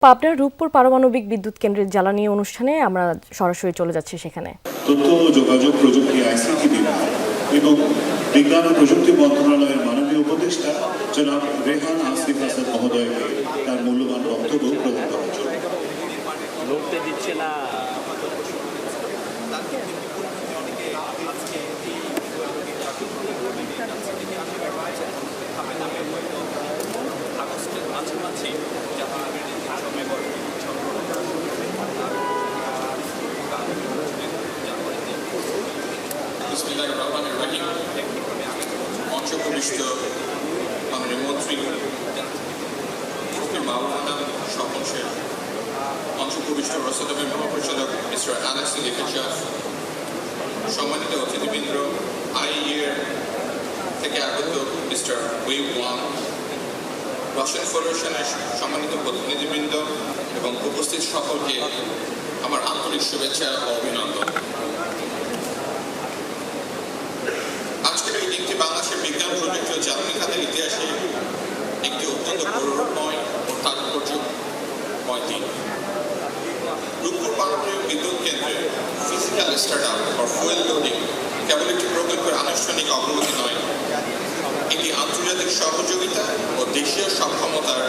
পাবনার রূপপুর পারমাণবিক বিদ্যুৎ কেন্দ্রের জ্বালানি অনুষ্ঠানে আমরা সরাসরি চলে যাচ্ছি সেখানে। তথ্য ও যোগাযোগ প্রযুক্তি আইসিটি বিভাগ এবং বিজ্ঞান ও প্রযুক্তি মন্ত্রণালয়ের মাননীয় উপদেষ্টা জনাব রেহান আসিফ হাসান মহোদয়কে তার মূল্যবান বক্তব্য প্রদান করার জন্য লড়তে দিচ্ছে না। মঞ্চপ্রবিষ্ট মাননীয় মন্ত্রী মাওলানা স্বপন শেখ, মঞ্চপ্রবিষ্ট রসদমের মহাপরিচালক মিস্টার অ্যালেক্স লিখাচাফ, সম্মানিত অতিথিবৃন্দ, আইইএর থেকে আগত মিস্টার ওয়ে ওয়াং, রাশিয়ান ফেডারেশনের সম্মানিত প্রতিনিধিবৃন্দ এবং উপস্থিত সকলকে আমার আন্তরিক শুভেচ্ছা ও অভিনন্দন। আজকের এই দিনটি বাংলাদেশের বিজ্ঞান প্রযুক্তি ও জ্বালানি খাতের ইতিহাসে একটি অত্যন্ত গৌরবময় ও তাৎপর্যময় দিন। রূপপুর পারমাণবিক বিদ্যুৎ কেন্দ্রে ফিজিক্যাল স্টার্টআপ বা ফুয়েল লোডিং কেবল একটি প্রকল্পের আনুষ্ঠানিক অগ্রগতি নয়, এটি আন্তর্জাতিক সহযোগিতা ও দেশীয় সক্ষমতার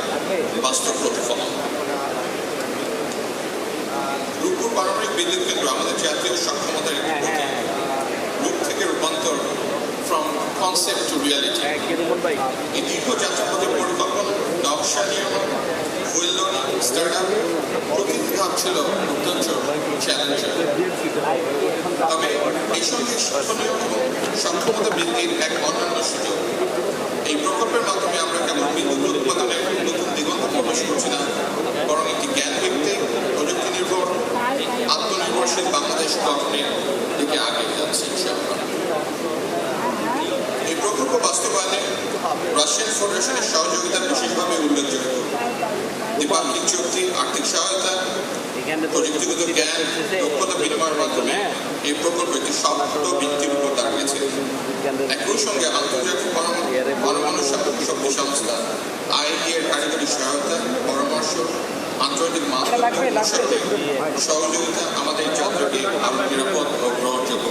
বাস্তব প্রতিফলন। রূপপুর পারমাণবিক বিদ্যুৎ কেন্দ্র আমাদের জাতীয় সক্ষমতার একটি প্রতীক। রূপ থেকে রূপান্তর, from concept to reality. এই দীর্ঘ যাত্রাপথের পরিকল্পনা, নকশা নির্মাণ, ফুয়েল লোডিং, স্টার্টআপ প্রতিটি ধাপ ছিল অত্যন্ত চ্যালেঞ্জিং। তবে এই সঙ্গে শিক্ষণীয় এবং সক্ষমতা বৃদ্ধির এক অনন্য সুযোগ। এই প্রকল্পের মাধ্যমে আমরা কেবল বিদ্যুৎ উৎপাদনের নতুন দিগন্ত প্রবেশ করছি না, বরং একটি জ্ঞানভিত্তিক, প্রযুক্তি নির্ভর, আত্মনির্ভরশীল বাংলাদেশ গঠনের দিকে এগিয়ে যাচ্ছি ইনশাআল্লাহ। এই প্রকল্প বাস্তবায়নে রাশিয়ান ফেডারেশনের সহযোগিতা বিশেষভাবে উল্লেখযোগ্য। দ্বিপাক্ষিক চুক্তি, আর্থিক সহায়তা, প্রযুক্তিগত জ্ঞান, দক্ষতা বিনিময়ের মাধ্যমে এই প্রকল্প একটি শক্ত ভিত্তির উপর দাঁড়িয়েছে। একই সঙ্গে আন্তর্জাতিক পরমাণু শক্তি সংস্থা আইইএর কারিগরি সহায়তা, পরামর্শ, আন্তর্জাতিক মানদণ্ডের সাথে সহযোগিতা আমাদের যাত্রাকে আরো নিরাপদ ও গ্রহণযোগ্য